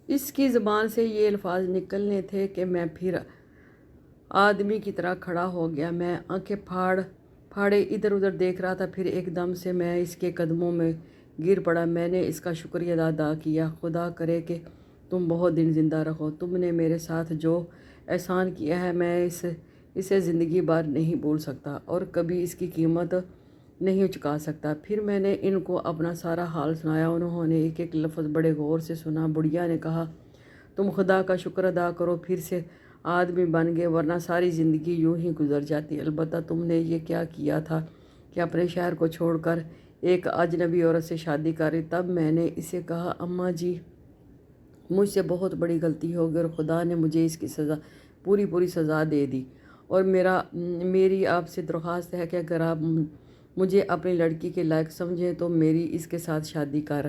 اس کی زبان سے یہ الفاظ نکلنے تھے کہ میں پھر آدمی کی طرح کھڑا ہو گیا۔ میں آنکھیں پھاڑے ادھر ادھر دیکھ رہا تھا، پھر ایک دم سے میں اس کے قدموں میں گر پڑا۔ میں نے اس کا شکریہ ادا کیا۔ خدا کرے کہ تم بہت دن زندہ رہو۔ تم نے میرے ساتھ جو احسان کیا ہے میں اسے زندگی بھر نہیں بھول سکتا اور کبھی اس کی قیمت نہیں چکا سکتا۔ پھر میں نے ان کو اپنا سارا حال سنایا۔ انہوں نے ایک ایک لفظ بڑے غور سے سنا۔ بڑھیا نے کہا، تم خدا کا شکر ادا کرو، پھر سے آدمی بن گئے، ورنہ ساری زندگی یوں ہی گزر جاتی۔ البتہ تم نے یہ کیا کیا تھا کہ اپنے شہر کو چھوڑ کر ایک اجنبی عورت سے شادی کری۔ تب میں نے اسے کہا، اماں جی مجھ سے بہت بڑی غلطی ہو گئی اور خدا نے مجھے اس کی سزا پوری سزا دے دی، اور میری آپ سے درخواست ہے کہ اگر آپ مجھے اپنی لڑکی کے لائق سمجھیں تو میری اس کے ساتھ شادی کر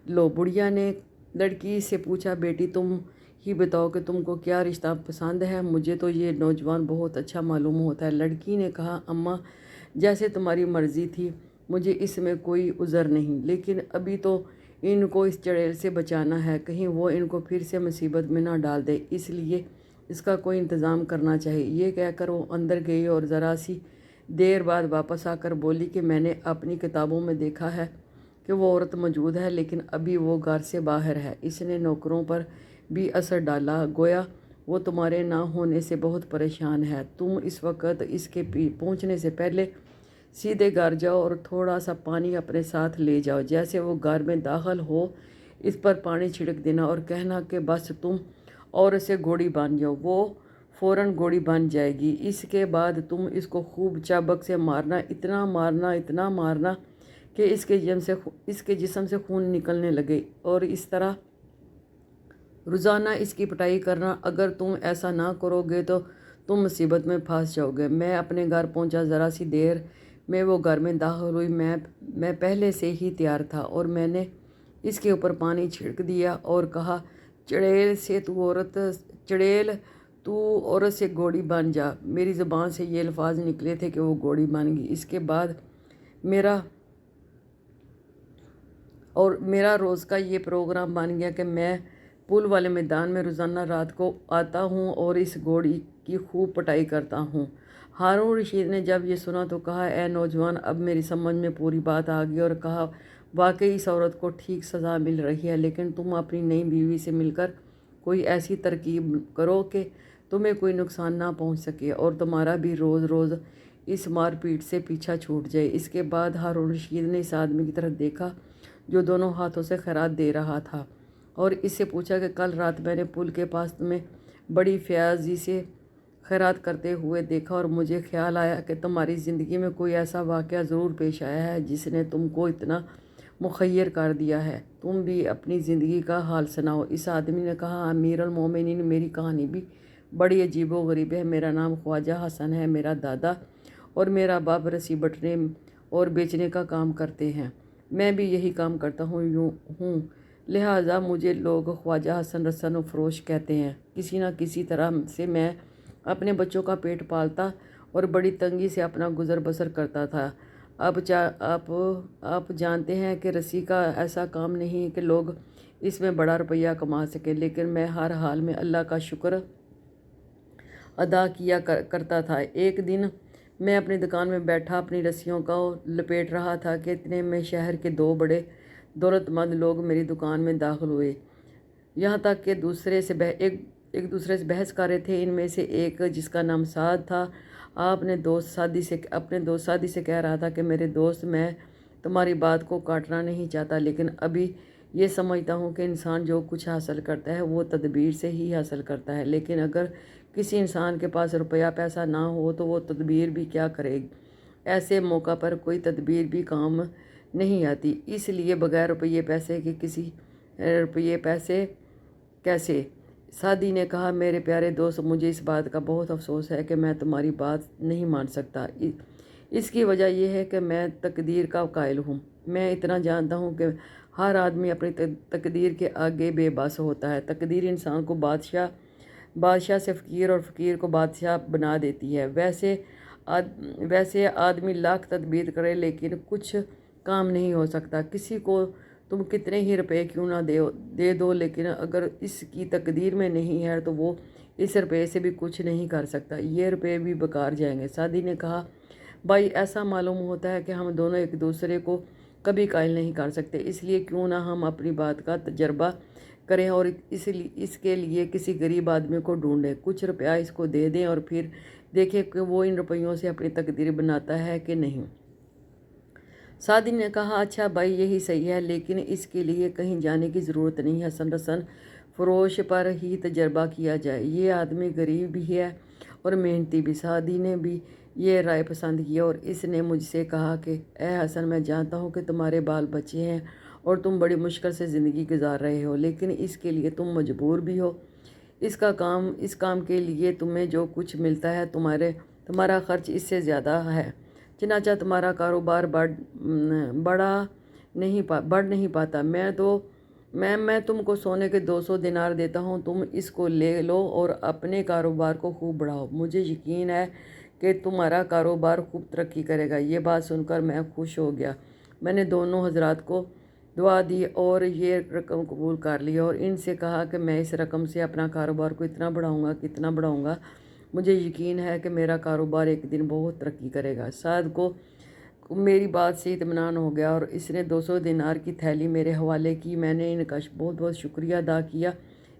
لو۔ بڑھیا نے لڑکی سے پوچھا، بیٹی تم ہی بتاؤ کہ تم کو کیا رشتہ پسند ہے، مجھے تو یہ نوجوان بہت اچھا معلوم ہوتا ہے۔ لڑکی نے کہا، اماں جیسے تمہاری مرضی تھی، مجھے اس میں کوئی عذر نہیں، لیکن ابھی تو ان کو اس چڑیل سے بچانا ہے، کہیں وہ ان کو پھر سے مصیبت میں نہ ڈال دے، اس لیے اس کا کوئی انتظام کرنا چاہیے۔ یہ کہہ کر وہ اندر گئی اور ذرا سی دیر بعد واپس آ کر بولی کہ میں نے اپنی کتابوں میں دیکھا ہے کہ وہ عورت موجود ہے، لیکن ابھی وہ گھر سے باہر ہے۔ اس نے نوکروں پر بھی اثر ڈالا، گویا وہ تمہارے نہ ہونے سے بہت پریشان ہے۔ تم اس وقت اس کے پہنچنے سے پہلے سیدھے گھر جاؤ اور تھوڑا سا پانی اپنے ساتھ لے جاؤ۔ جیسے وہ گھر میں داخل ہو اس پر پانی چھڑک دینا اور کہنا کہ بس تم اور اسے گھوڑی بن جاؤ، وہ فوراً گھوڑی بن جائے گی۔ اس کے بعد تم اس کو خوب چابک سے مارنا، اتنا مارنا کہ اس کے جسم سے خون نکلنے لگے، اور اس طرح روزانہ اس کی پٹائی کرنا۔ اگر تم ایسا نہ کرو گے تو تم مصیبت میں پھنس جاؤ گے۔ میں اپنے گھر پہنچا، ذرا سی دیر میں وہ گھر میں داخل ہوئی۔ میں پہلے سے ہی تیار تھا اور میں نے اس کے اوپر پانی چھڑک دیا اور کہا، چڑیل تو عورت سے گھوڑی بن جا۔ میری زبان سے یہ الفاظ نکلے تھے کہ وہ گھوڑی بن گئی۔ اس کے بعد میرا روز کا یہ پروگرام بن گیا کہ میں پول والے میدان میں روزانہ رات کو آتا ہوں اور اس گھوڑی کی خوب پٹائی کرتا ہوں۔ ہارون رشید نے جب یہ سنا تو کہا، اے نوجوان، اب میری سمجھ میں پوری بات آ گئی، اور کہا، واقعی اس عورت کو ٹھیک سزا مل رہی ہے، لیکن تم اپنی نئی بیوی سے مل کر کوئی ایسی ترکیب کرو کہ تمہیں کوئی نقصان نہ پہنچ سکے اور تمہارا بھی روز روز اس مار پیٹ سے پیچھا چھوٹ جائے۔ اس کے بعد ہارون رشید نے اس آدمی کی طرف دیکھا جو دونوں ہاتھوں سے خیرات دے رہا تھا، اور اس سے پوچھا کہ کل رات میں نے پل کے پاس تمہیں بڑی فیاضی سے خیرات کرتے ہوئے دیکھا، اور مجھے خیال آیا کہ تمہاری زندگی میں کوئی ایسا واقعہ ضرور پیش آیا ہے جس نے تم کو اتنا مخیر کر دیا ہے۔ تم بھی اپنی زندگی کا حال سناؤ۔ اس آدمی نے کہا، امیر المومنین، میری کہانی بھی بڑی عجیب و غریب ہے۔ میرا نام خواجہ حسن ہے۔ میرا دادا اور میرا باپ رسی بٹنے اور بیچنے کا کام کرتے ہیں۔ میں بھی یہی کام کرتا ہوں، لہٰذا مجھے لوگ خواجہ حسن رسن فروش کہتے ہیں۔ کسی نہ کسی طرح سے میں اپنے بچوں کا پیٹ پالتا اور بڑی تنگی سے اپنا گزر بسر کرتا تھا۔ آپ جانتے ہیں کہ رسی کا ایسا کام نہیں کہ لوگ اس میں بڑا روپیہ کما سکیں، لیکن میں ہر حال میں اللہ کا شکر ادا کیا کرتا تھا۔ ایک دن میں اپنی دکان میں بیٹھا اپنی رسیوں کو لپیٹ رہا تھا کہ اتنے میں شہر کے دو بڑے دولت مند لوگ میری دکان میں داخل ہوئے، یہاں تک کہ ایک دوسرے سے بحث کر رہے تھے۔ ان میں سے ایک، جس کا نام سعد تھا، اپنے دوست سعدی سے کہہ رہا تھا کہ میرے دوست، میں تمہاری بات کو کاٹنا نہیں چاہتا، لیکن ابھی یہ سمجھتا ہوں کہ انسان جو کچھ حاصل کرتا ہے وہ تدبیر سے ہی حاصل کرتا ہے، لیکن اگر کسی انسان کے پاس روپیہ پیسہ نہ ہو تو وہ تدبیر بھی کیا کرے، ایسے موقع پر کوئی تدبیر بھی کام نہیں آتی۔ اس لیے بغیر روپیے پیسے کیسے؟ سعدی نے کہا، میرے پیارے دوست، مجھے اس بات کا بہت افسوس ہے کہ میں تمہاری بات نہیں مان سکتا۔ اس کی وجہ یہ ہے کہ میں تقدیر کا قائل ہوں۔ میں اتنا جانتا ہوں کہ ہر آدمی اپنی تقدیر کے آگے بے بس ہوتا ہے۔ تقدیر انسان کو بادشاہ سے فقیر اور فقیر کو بادشاہ بنا دیتی ہے۔ ویسے آدمی لاکھ تدبیر کرے لیکن کچھ کام نہیں ہو سکتا۔ کسی کو तुम कितने ही रुपए क्यों ना दे दो, लेकिन अगर इसकी तकदीर में नहीं है तो वो इस रुपये से भी कुछ नहीं कर सकता, ये रुपये भी बेकार जाएंगे। सादी ने कहा, भाई ऐसा मालूम होता है कि हम दोनों एक दूसरे को कभी कायल नहीं कर सकते, इसलिए क्यों ना हम अपनी बात का तजर्बा करें और इसके लिए किसी गरीब आदमी को ढूंढें, कुछ रुपया इसको दे दें और फिर देखें कि वो इन रुपयों से अपनी तकदीर बनाता है कि नहीं। सादी ने कहा, अच्छा भाई यही सही है, लेकिन इसके लिए कहीं जाने की ज़रूरत नहीं है, हसन रसन फरोश पर ही तजर्बा किया जाए, ये आदमी गरीब भी है और मेहनती भी। सादी ने भी ये राय पसंद की और इसने मुझसे कहा कि ए हसन, मैं जानता हूँ कि तुम्हारे बाल बच्चे हैं और तुम बड़ी मुश्किल से ज़िंदगी गुजार रहे हो, लेकिन इसके लिए तुम मजबूर भी हो। इस काम के लिए तुम्हें जो कुछ मिलता है तुम्हारा खर्च इससे ज़्यादा है। चनाचा तुम्हारा कारोबार बढ़ नहीं पाता। मैं तुमको सोने के 200 दिनार देता हूँ, तुम इसको ले लो और अपने कारोबार को खूब बढ़ाओ। मुझे यकीन है कि तुम्हारा कारोबार खूब तरक्की करेगा। ये बात सुनकर मैं खुश हो गया। मैंने दोनों हजरात को दुआ दी और ये रकम कबूल कर ली और इनसे कहा कि मैं इस रकम से अपना कारोबार को इतना बढ़ाऊँगा, मुझे यकीन है कि मेरा कारोबार एक दिन बहुत तरक्की करेगा। साद को मेरी बात से इत्मीनान हो गया और इसने 200 दिनार की थैली मेरे हवाले की। मैंने इनका बहुत बहुत शुक्रिया अदा किया।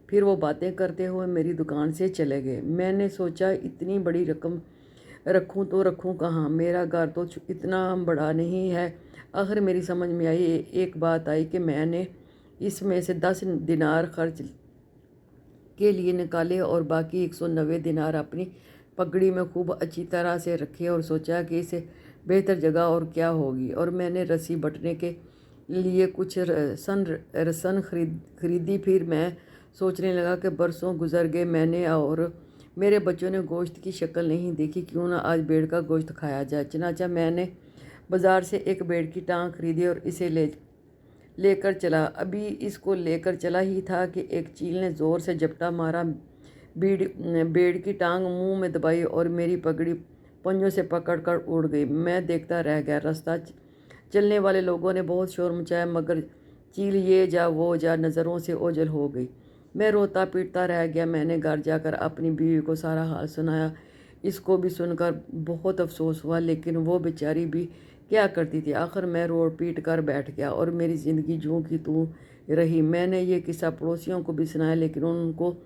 फिर वो बातें करते हुए मेरी दुकान से चले गए। मैंने सोचा इतनी बड़ी रकम रखूं तो रखूं कहाँ, मेरा घर तो इतना बड़ा नहीं है। आखिर मेरी समझ में आई एक बात आई कि मैंने इसमें से 10 दिनार खर्च के लिए निकाले और बाकी 190 दिनार अपनी पगड़ी में खूब अच्छी तरह से रखे और सोचा कि इसे बेहतर जगह और क्या होगी। और मैंने रस्सी बटने के लिए कुछ रसन खरीदी। फिर मैं सोचने लगा कि बरसों गुजर गए, मैंने और मेरे बच्चों ने गोश्त की शक्ल नहीं देखी, क्यों ना आज भेड़ का गोश्त खाया जाए। चनाचा मैंने बाज़ार से एक भेड़ की टांग खरीदी और इसे लेकर चला। अभी इसको लेकर चला ही था कि एक चील ने ज़ोर से झपटा मारा। भेड़ की टांग मुंह में दबाई और मेरी पगड़ी पंजों से पकड़कर उड़ गई। मैं देखता रह गया। रास्ता चलने वाले लोगों ने बहुत शोर मचाया, मगर चील ये जा वो जा नज़रों से ओझल हो गई। मैं रोता पीटता रह गया। मैंने घर जाकर अपनी बीवी को सारा हाल सुनाया। इसको भी सुनकर बहुत अफसोस हुआ, लेकिन वो बेचारी भी क्या करती थी। आखिर मैं रो पीट कर बैठ गया और मेरी ज़िंदगी जूं की तूं रही। मैंने ये किस्सा पड़ोसियों को भी सुनाया, लेकिन उनको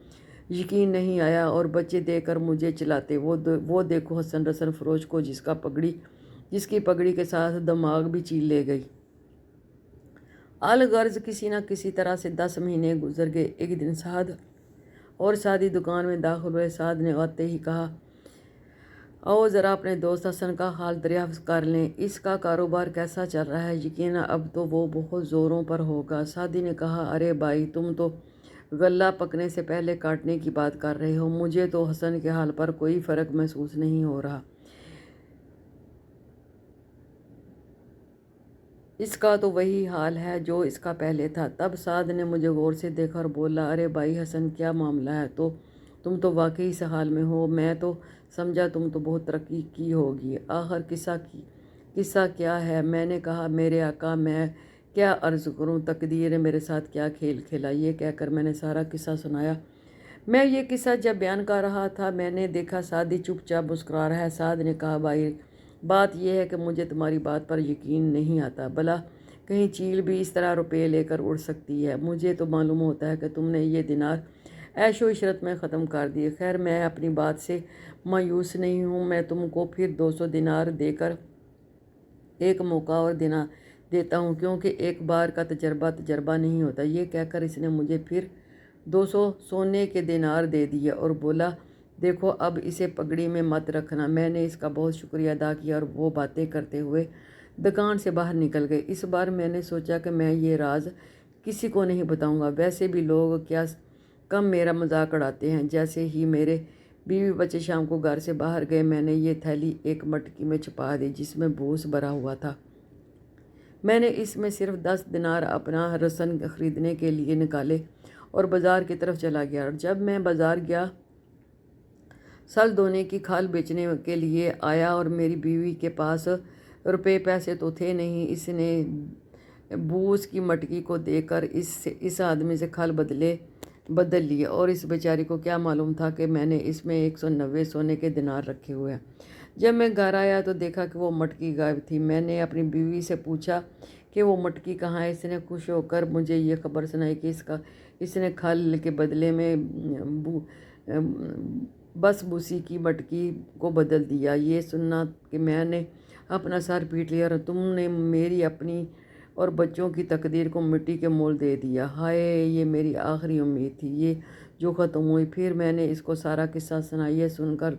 यकीन नहीं आया और बच्चे देकर मुझे चिल्लाते, वो देखो हसन रसन फरोश को जिसकी पगड़ी के साथ दिमाग भी चील ले गई। अलगर्ज किसी न किसी तरह से 10 महीने गुजर गए। एक दिन सादी दुकान में दाखिल हुए। साद ने आते ही कहा, आओ ज़रा अपने दोस्त हसन का हाल दरियाफ्त कर लें, इसका कारोबार कैसा चल रहा है। यकीन अब तो वो बहुत ज़ोरों पर होगा। सादी ने कहा, अरे भाई तुम तो गल्ला पकने से पहले काटने की बात कर रहे हो। मुझे तो हसन के हाल पर कोई फ़र्क महसूस नहीं हो रहा। इसका तो वही हाल है जो इसका पहले था। तब साद ने मुझे गौर से देखा और बोला, अरे भाई हसन, क्या मामला है? तुम तो वाकई इस हाल में हो। मैं तो समझा तुम तो बहुत तरक्की की होगी। आखिर किस्सा क्या है? मैंने कहा, मेरे आका, मैं क्या अर्ज़ करूं, तकदीर ने मेरे साथ क्या खेल खेला। ये कहकर मैंने सारा किस्सा सुनाया। मैं ये किस्सा जब बयान कर रहा था, मैंने देखा सादी चुपचाप मुस्कुरा रहा है। साद ने कहा, भाई बात यह है कि मुझे तुम्हारी बात पर यकीन नहीं आता। भला कहीं चील भी इस तरह रुपये लेकर उड़ सकती है? मुझे तो मालूम होता है कि तुमने ये दिनार ऐशो इशरत में ख़त्म कर दिए। खैर, मैं अपनी बात से मायूस नहीं हूँ। मैं तुमको फिर 200 दिनार देकर एक मौका और देता हूँ, क्योंकि एक बार का तजर्बा नहीं होता। ये कहकर इसने मुझे फिर 200 सोने के दिनार दे दिए और बोला, देखो अब इसे पगड़ी में मत रखना। मैंने इसका बहुत शुक्रिया अदा किया और वो बातें करते हुए दुकान से बाहर निकल गए। इस बार मैंने सोचा कि मैं ये राज किसी को नहीं बताऊंगा। वैसे भी लोग क्या कम मेरा मजाक उड़ाते हैं। जैसे ही मेरे बीवी बच्चे शाम को घर से बाहर गए, मैंने ये थैली एक मटकी में छुपा दी जिसमें भूस भरा हुआ था। मैंने इसमें सिर्फ 10 दिनार अपना रसन खरीदने के लिए निकाले और बाज़ार की तरफ चला गया। और जब मैं बाज़ार गया, सल धोने की खाल बेचने के लिए आया और मेरी बीवी के पास रुपए पैसे तो थे नहीं। इसने बूस की मटकी को देकर इस आदमी से खल बदल लिए, और इस बेचारी को क्या मालूम था कि मैंने इसमें 190 सोने के दिनार रखे हुए हैं। जब मैं घर आया तो देखा कि वो मटकी गायब थी। मैंने अपनी बीवी से पूछा कि वो मटकी कहाँ है। इसने खुश होकर मुझे ये खबर सुनाई कि इसने खल के बदले में बस भूसी की मटकी को बदल दिया। ये सुनना कि मैंने अपना सर पीट लिया और तुमने मेरी अपनी और बच्चों की तकदीर को मिट्टी के मोल दे दिया। हाय, ये मेरी आखिरी उम्मीद थी, ये जो ख़त्म हुई। फिर मैंने इसको सारा किस्सा सुनाई। ये सुनकर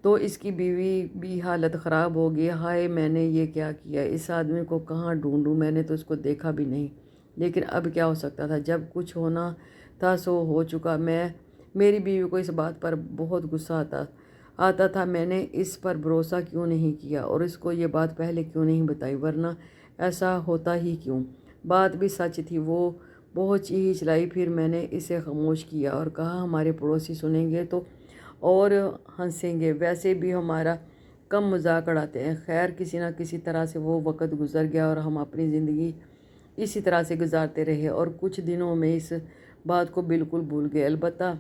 तो इसकी बीवी भी हालत ख़राब हो गई। हाय, मैंने ये क्या किया, इस आदमी को कहाँ ढूंढूं, मैंने तो इसको देखा भी नहीं। लेकिन अब क्या हो सकता था, जब कुछ होना था सो हो चुका। मेरी बीवी को इस बात पर बहुत गुस्सा आता था। मैंने इस पर भरोसा क्यों नहीं किया और इसको ये बात पहले क्यों नहीं बताई, वरना ऐसा होता ही क्यों। बात भी सच थी। वो बहुत चलाई। फिर मैंने इसे खामोश किया और कहा हमारे पड़ोसी सुनेंगे तो और हंसेंगे, वैसे भी हमारा कम मजाक उड़ाते हैं। खैर, किसी न किसी तरह से वो वक्त गुजर गया और हम अपनी ज़िंदगी इसी तरह से गुजारते रहे और कुछ दिनों में इस बात को बिल्कुल भूल गए। अलबत्ता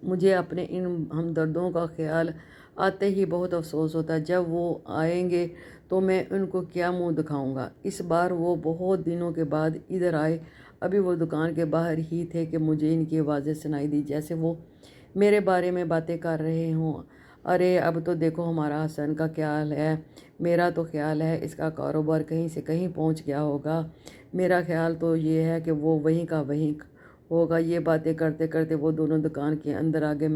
मुझे अपने इन हमदर्दों का ख्याल आते ही बहुत अफसोस होता है। जब वो आएंगे तो मैं उनको क्या मुंह दिखाऊंगा। इस बार वो बहुत दिनों के बाद इधर आए। अभी वो दुकान के बाहर ही थे कि मुझे इनकी आवाज़ें सुनाई दी, जैसे वो मेरे बारे में बातें कर रहे हों। अरे, अब तो देखो हमारा हसन का क्या हाल है। मेरा तो ख्याल है इसका कारोबार कहीं से कहीं पहुंच गया होगा। मेरा ख्याल तो ये है कि वो वहीं का वहीं होगा। ये बातें करते करते वो दोनों दुकान के अंदर आ गए।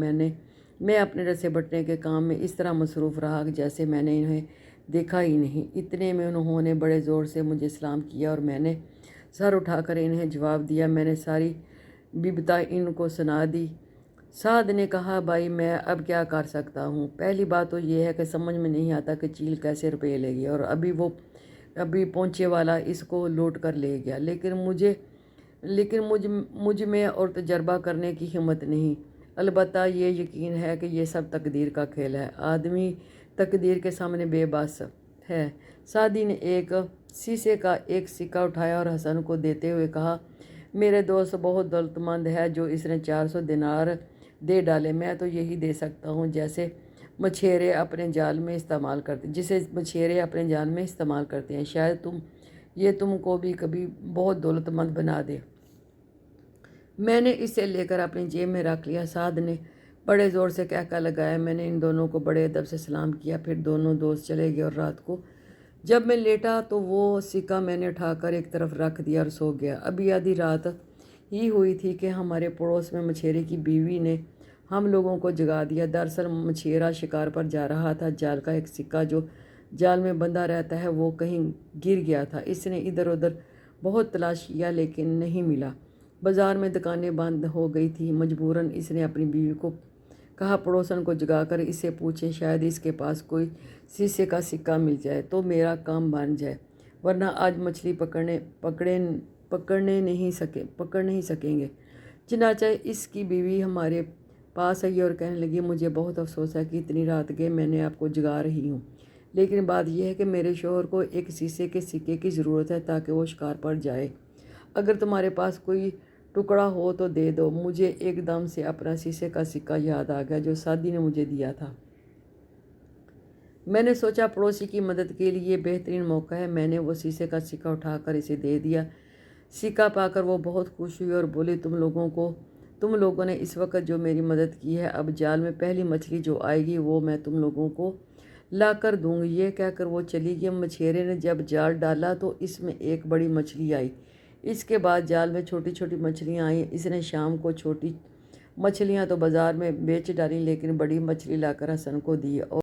मैं अपने रस्से बटने के काम में इस तरह मसरूफ़ रहा जैसे मैंने इन्हें देखा ही नहीं। इतने में उन्होंने बड़े ज़ोर से मुझे सलाम किया और मैंने सर उठाकर इन्हें जवाब दिया। मैंने सारी बिबता इनको सुना दी। साद ने कहा, भाई मैं अब क्या कर सकता हूँ। पहली बात तो ये है कि समझ में नहीं आता कि चील कैसे रुपये लेगी और अभी पहुँचे वाला इसको लूट कर ले गया। लेकिन मुझ में और तजर्बा करने की हिम्मत नहीं। अलबत्ता ये यकीन है कि ये सब तकदीर का खेल है। आदमी तकदीर के सामने बेबस है। सादी ने एक शीशे का एक सिक्का उठाया और हसन को देते हुए कहा, मेरे दोस्त बहुत दौलतमंद है जो इसने 400 दिनार दे डाले। मैं तो यही दे सकता हूँ जिसे मछेरे अपने जाल में इस्तेमाल करते हैं। शायद तुमको भी कभी बहुत दौलतमंद बना दे। मैंने इसे लेकर अपनी जेब में रख लिया। साद ने बड़े ज़ोर से कहका लगाया। मैंने इन दोनों को बड़े अदब से सलाम किया। फिर दोनों दोस्त चले गए और रात को जब मैं लेटा तो वो सिक्का मैंने उठाकर एक तरफ रख दिया और सो गया। अभी आधी रात ही हुई थी कि हमारे पड़ोस में मछेरे की बीवी ने हम लोगों को जगा दिया। दरअसल मछेरा शिकार पर जा रहा था। जाल का एक सिक्का जो जाल में बंधा रहता है वो कहीं गिर गया था। इसने इधर उधर बहुत तलाश किया लेकिन नहीं मिला। बाज़ार में दुकानें बंद हो गई थी। मजबूरन इसने अपनी बीवी को कहा पड़ोसन को जगाकर इससे पूछे, शायद इसके पास कोई शीशे का सिक्का मिल जाए तो मेरा काम बन जाए, वरना आज मछली पकड़ नहीं सकेंगे। चनाचा इसकी बीवी हमारे पास आई और कहने लगी, मुझे बहुत अफसोस है कि इतनी रात के मैंने आपको जगा रही हूँ, लेकिन बात यह है कि मेरे शोहर को एक शीशे के सिक्के की ज़रूरत है ताकि वो शिकार पर जाए। अगर तुम्हारे पास कोई टुकड़ा हो तो दे दो। मुझे एकदम से अपना शीशे का सिक्का याद आ गया जो सादी ने मुझे दिया था। मैंने सोचा पड़ोसी की मदद के लिए बेहतरीन मौका है। मैंने वो शीशे का सिक्का उठाकर इसे दे दिया। सिक्का पाकर वो बहुत खुश हुई और बोली, तुम लोगों ने इस वक्त जो मेरी मदद की है, अब जाल में पहली मछली जो आएगी वो मैं तुम लोगों को ला कर दूँगी। ये कहकर वो चली गई। मछेरे ने जब जाल डाला तो इसमें एक बड़ी मछली आई। इसके बाद जाल में छोटी छोटी मछलियाँ आईं। इसने शाम को छोटी मछलियाँ तो बाज़ार में बेच डाली, लेकिन बड़ी मछली लाकर हसन को दी और